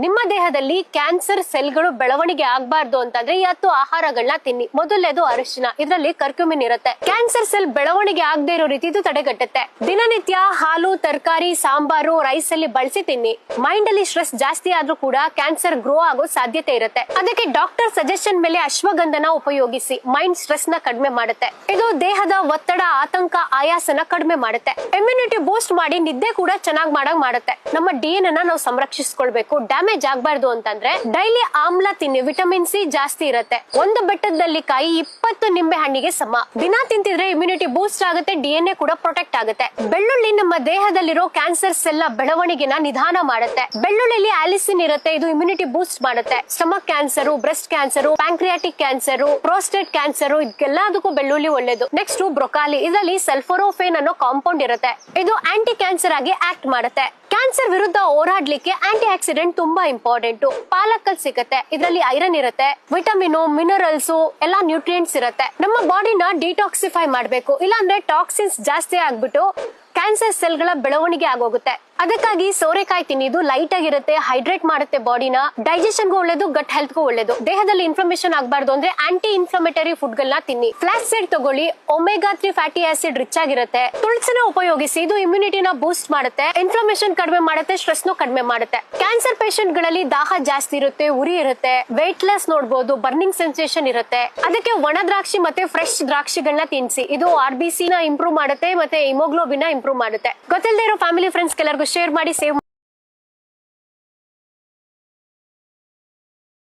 ನಿಮ್ಮ ದೇಹದಲ್ಲಿ ಕ್ಯಾನ್ಸರ್ ಸೆಲ್ಗಳು ಬೆಳವಣಿಗೆ ಆಗಬಾರ್ದು ಅಂತಂದ್ರೆ ಈ 10 ಆಹಾರಗಳನ್ನ ತಿನ್ನಿ. ಮೊದಲನೇದು ಅರಿಶಿನ, ಇದರಲ್ಲಿ ಕರ್ಕ್ಯುಮಿನ್ ಇರುತ್ತೆ. ಕ್ಯಾನ್ಸರ್ ಸೆಲ್ ಬೆಳವಣಿಗೆ ಆಗದೆ ಇರೋ ರೀತಿ ಇದು ತಡೆಗಟ್ಟುತ್ತೆ. ದಿನನಿತ್ಯ ಹಾಲು, ತರಕಾರಿ, ಸಾಂಬಾರು, ರೈಸ್ ಅಲ್ಲಿ ಬಳಸಿ ತಿನ್ನಿ. ಮೈಂಡ್ ಅಲ್ಲಿ ಸ್ಟ್ರೆಸ್ ಜಾಸ್ತಿ ಆದ್ರೂ ಕೂಡ ಕ್ಯಾನ್ಸರ್ ಗ್ರೋ ಆಗೋ ಸಾಧ್ಯತೆ ಇರುತ್ತೆ. ಅದಕ್ಕೆ ಡಾಕ್ಟರ್ ಸಜೆಷನ್ ಮೇಲೆ ಅಶ್ವಗಂಧನ ಉಪಯೋಗಿಸಿ. ಮೈಂಡ್ ಸ್ಟ್ರೆಸ್ ನ ಕಡಿಮೆ ಮಾಡುತ್ತೆ. ಇದು ದೇಹದ ಒತ್ತಡ, ಆತಂಕ, ಆಯಾಸನ ಕಡಿಮೆ ಮಾಡುತ್ತೆ. ಇಮ್ಯುನಿಟಿ ಬೂಸ್ಟ್ ಮಾಡಿ ನಿದ್ದೆ ಕೂಡ ಚೆನ್ನಾಗಿ ಮಾಡುತ್ತೆ. ನಮ್ಮ DNA ಅನ್ನ ನಾವು ಸಂರಕ್ಷಿಸಿಕೊಳ್ಬೇಕು. ಡ್ಯಾಮೇಜ್ ಆಗಬಾರ್ದು ಅಂತಂದ್ರೆ ಡೈಲಿ ಆಮ್ಲ ತಿನ್ನಿ. ವಿಟಮಿನ್ ಸಿ ಜಾಸ್ತಿ ಇರುತ್ತೆ. ಒಂದು ಬೆಟ್ಟದಲ್ಲಿ ಕಾಯಿ 20 ನಿಂಬೆ ಹಣ್ಣಿಗೆ ಸಮ. ದಿನ ತಿಂತಿದ್ರೆ ಇಮ್ಯುನಿಟಿ ಬೂಸ್ಟ್ ಆಗುತ್ತೆ, DNA ಕೂಡ ಪ್ರೊಟೆಕ್ಟ್ ಆಗುತ್ತೆ. ಬೆಳ್ಳುಳ್ಳಿ ನಮ್ಮ ದೇಹದಲ್ಲಿರೋ ಕ್ಯಾನ್ಸರ್ ಸೆಲ್ ಬೆಳವಣಿಗೆನ ನಿಧಾನ ಮಾಡುತ್ತೆ. ಬೆಳ್ಳುಳ್ಳಿಲಿ ಆಲಿಸಿನ್ ಇರುತ್ತೆ, ಇದು ಇಮ್ಯುನಿಟಿ ಬೂಸ್ಟ್ ಮಾಡುತ್ತೆ. Stomach cancer, breast cancer, pancreatic cancer, prostate cancer ಇದೆಲ್ಲದಕ್ಕೂ ಬೆಳ್ಳುಳ್ಳಿ ಒಳ್ಳೇದು. ನೆಕ್ಸ್ಟ್ ಬ್ರೊಕಾಲಿ, ಇದರಲ್ಲಿ ಸಲ್ಫೋರೋಫೇನ್ ಅನ್ನೋ ಕಾಂಪೌಂಡ್ ಇರುತ್ತೆ. ಇದು ಆಂಟಿ ಕ್ಯಾನ್ಸರ್ ಆಗಿ ಆಕ್ಟ್ ಮಾಡುತ್ತೆ. ಕ್ಯಾನ್ಸರ್ ವಿರುದ್ಧ ಹೋರಾಡ್ಲಿಕ್ಕೆ ಆಂಟಿ ಆಕ್ಸಿಡೆಂಟ್ ತುಂಬಾ ಇಂಪಾರ್ಟೆಂಟ್. ಪಾಲಕಲ್ ಸಿಗುತ್ತೆ, ಇದರಲ್ಲಿ ಐರನ್ ಇರುತ್ತೆ, ವಿಟಮಿನ್, ಮಿನರಲ್ಸ್ ಎಲ್ಲಾ ನ್ಯೂಟ್ರಿಯೆಂಟ್ಸ್ ಇರುತ್ತೆ. ನಮ್ಮ ಬಾಡಿನ ಡಿಟಾಕ್ಸಿಫೈ ಮಾಡಬೇಕು, ಇಲ್ಲಾಂದ್ರೆ ಟಾಕ್ಸಿನ್ಸ್ ಜಾಸ್ತಿ ಆಗ್ಬಿಟ್ಟು ಕ್ಯಾನ್ಸರ್ ಸೆಲ್ಗಳ ಬೆಳವಣಿಗೆ ಆಗೋಗುತ್ತೆ. ಅದಕ್ಕಾಗಿ ಸೋರೆಕಾಯಿ ತಿನ್ನಿ. ಇದು ಲೈಟ್ ಆಗಿರುತ್ತೆ, ಹೈಡ್ರೇಟ್ ಮಾಡುತ್ತೆ ಬಾಡಿನ. ಡೈಜೆಷನ್ಗೂ ಒಳ್ಳೇದು, ಗಟ್ ಹೆಲ್ತ್ ಗೂ ಒಳ್ಳೇದು. ದೇಹದಲ್ಲಿ ಇನ್ಫ್ಲಮೇಷನ್ ಆಗಬಾರ್ದು ಅಂದ್ರೆ ಆಂಟಿ ಇನ್ಫ್ಲಮೇಟರಿ ಫುಡ್ ಗಳನ್ನ ತಿನ್ನಿ. ಫ್ಲಾಕ್ಸ್ ಸೀಡ್ ತಗೊಳ್ಳಿ, ಒಮೆಗಾ 3 ಫ್ಯಾಟಿ ಆಸಿಡ್ ರಿಚ್ ಆಗಿರುತ್ತೆ. ತುಳಸಿನ ಉಪಯೋಗಿಸಿ, ಇದು ಇಮ್ಯುನಿಟಿನ ಬೂಸ್ಟ್ ಮಾಡುತ್ತೆ, ಇನ್ಫ್ಲಮೇಷನ್ ಕಡಿಮೆ ಮಾಡುತ್ತೆ, ಸ್ಟ್ರೆಸ್ ನು ಕಡಿಮೆ ಮಾಡುತ್ತೆ. ಕ್ಯಾನ್ಸರ್ ಪೇಷಂಟ್ ಗಳಲ್ಲಿ ದಾಹ ಜಾಸ್ತಿ ಇರುತ್ತೆ, ಉರಿ ಇರುತ್ತೆ, ವೆಯ್ಟ್ ಲೆಸ್ ನೋಡಬಹುದು, ಬರ್ನಿಂಗ್ ಸೆನ್ಸೇಷನ್ ಇರುತ್ತೆ. ಅದಕ್ಕೆ ಒಣ ದ್ರಾಕ್ಷಿ ಮತ್ತೆ ಫ್ರೆಶ್ ದ್ರಾಕ್ಷಿಗಳನ್ನ ತಿನ್ಸಿ. ಇದು RBC ನ ಇಂಪ್ರೂವ್ ಮಾಡುತ್ತೆ ಮತ್ತೆ ಹಿಮೋಗ್ಲೋಬಿನ್ ಇಂಪ್ರೂವ್ ಮಾಡುತ್ತೆ. ಗೊತ್ತಿಲ್ಲದೆ ಇರೋ ಫ್ಯಾಮಿಲಿ ಫ್ರೆಂಡ್ಸ್ ಎಲ್ಲರಿಗೂ ಶೇರ್ ಮಾಡಿ, ಸೇವ್